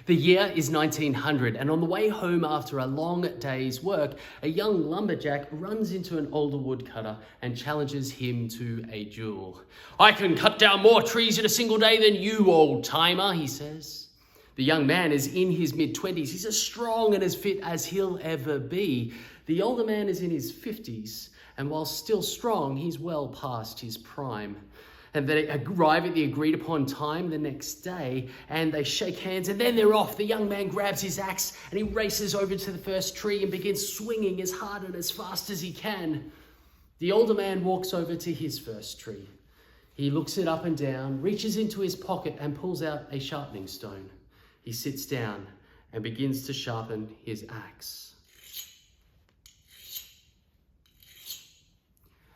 The year is 1900, and on the way home after a long day's work, a young lumberjack runs into an older woodcutter and challenges him to a duel. "I can cut down more trees in a single day than you, old-timer," he says. The young man is in his mid-20s. He's as strong and as fit as he'll ever be. The older man is in his 50s, and while still strong, he's well past his prime. And they arrive at the agreed upon time the next day, and they shake hands, and then they're off. The young man grabs his axe and he races over to the first tree and begins swinging as hard and as fast as he can. The older man walks over to his first tree. He looks it up and down, reaches into his pocket and pulls out a sharpening stone. He sits down and begins to sharpen his axe.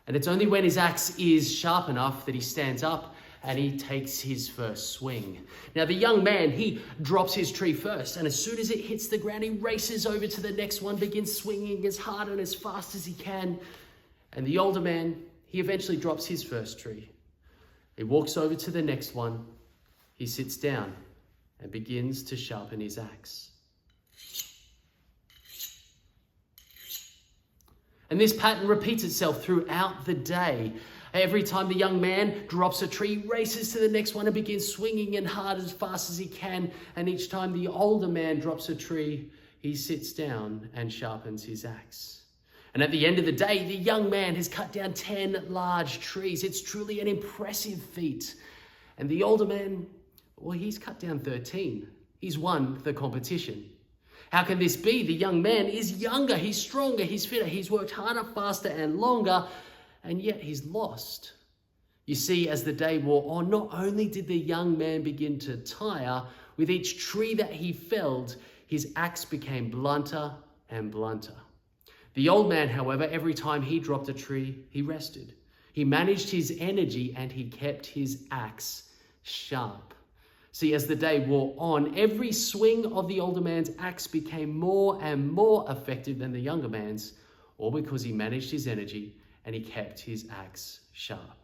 And it's only when his axe is sharp enough that he stands up and he takes his first swing. Now, the young man, he drops his tree first, and as soon as it hits the ground, he races over to the next one, begins swinging as hard and as fast as he can. And the older man, he eventually drops his first tree. He walks over to the next one. He sits down and begins to sharpen his axe. And this pattern repeats itself throughout the day. Every time the young man drops a tree, races to the next one and begins swinging and hard as fast as he can. And each time the older man drops a tree, he sits down and sharpens his axe. And at the end of the day, the young man has cut down 10 large trees. It's truly an impressive feat. And the older man, well, he's cut down 13. He's won the competition. How can this be? The young man is younger, he's stronger, he's fitter, he's worked harder, faster, and longer, and yet he's lost. You see, as the day wore on, not only did the young man begin to tire, with each tree that he felled, his axe became blunter and blunter. The old man, however, every time he dropped a tree, he rested. He managed his energy and he kept his axe sharp. See, as the day wore on, every swing of the older man's axe became more and more effective than the younger man's, all because he managed his energy and he kept his axe sharp.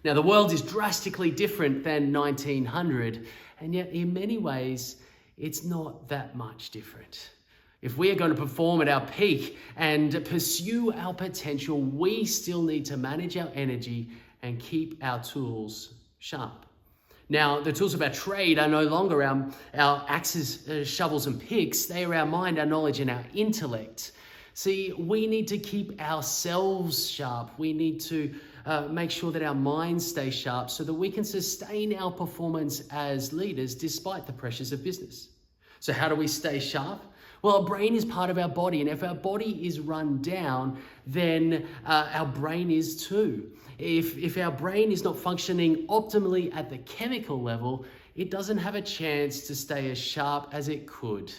Now, the world is drastically different than 1900, and yet in many ways, it's not that much different. If we are going to perform at our peak and pursue our potential, we still need to manage our energy and keep our tools sharp. Now, the tools of our trade are no longer our axes, shovels, and picks. They are our mind, our knowledge, and our intellect. See, we need to keep ourselves sharp. We need to make sure that our minds stay sharp so that we can sustain our performance as leaders despite the pressures of business. So how do we stay sharp? Well, our brain is part of our body, and if our body is run down, then our brain is too. If our brain is not functioning optimally at the chemical level, it doesn't have a chance to stay as sharp as it could.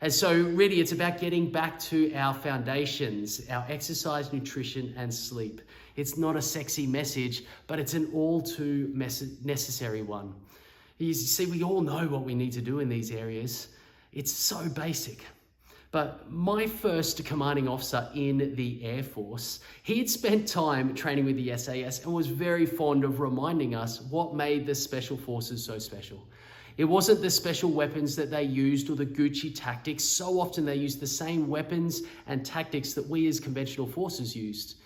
And so really, it's about getting back to our foundations, our exercise, nutrition, and sleep. It's not a sexy message, but it's an all too necessary one. You see, we all know what we need to do in these areas. It's so basic. But my first commanding officer in the Air Force, he had spent time training with the SAS and was very fond of reminding us what made the Special Forces so special. It wasn't the special weapons that they used or the Gucci tactics. So often they used the same weapons and tactics that we as conventional forces used.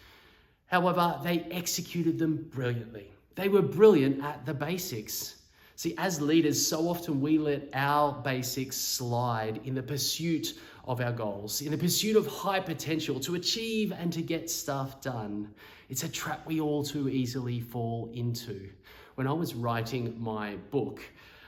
However, they executed them brilliantly. They were brilliant at the basics. See, as leaders, so often we let our basics slide in the pursuit of our goals, in the pursuit of high potential to achieve and to get stuff done. It's a trap we all too easily fall into. When I was writing my book,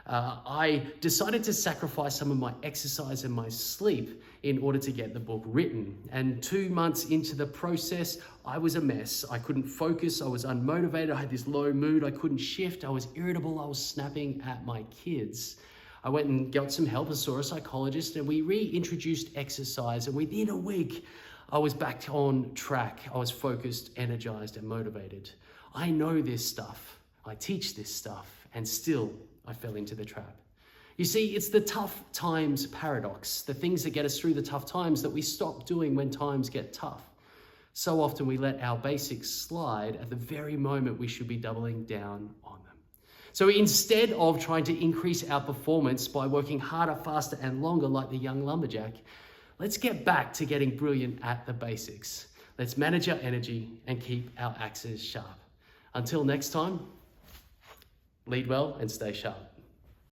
I decided to sacrifice some of my exercise and my sleep in order to get the book written. And 2 months into the process, I was a mess. I couldn't focus. I was unmotivated. I had this low mood. I couldn't shift. I was irritable. I was snapping at my kids. I went and got some help and saw a psychologist, and we reintroduced exercise. And within a week, I was back on track. I was focused, energized, and motivated. I know this stuff. I teach this stuff, and still I fell into the trap. You see, it's the tough times paradox, the things that get us through the tough times that we stop doing when times get tough. So often we let our basics slide at the very moment we should be doubling down on them. So instead of trying to increase our performance by working harder, faster, and longer like the young lumberjack, let's get back to getting brilliant at the basics. Let's manage our energy and keep our axes sharp. Until next time, lead well and stay sharp.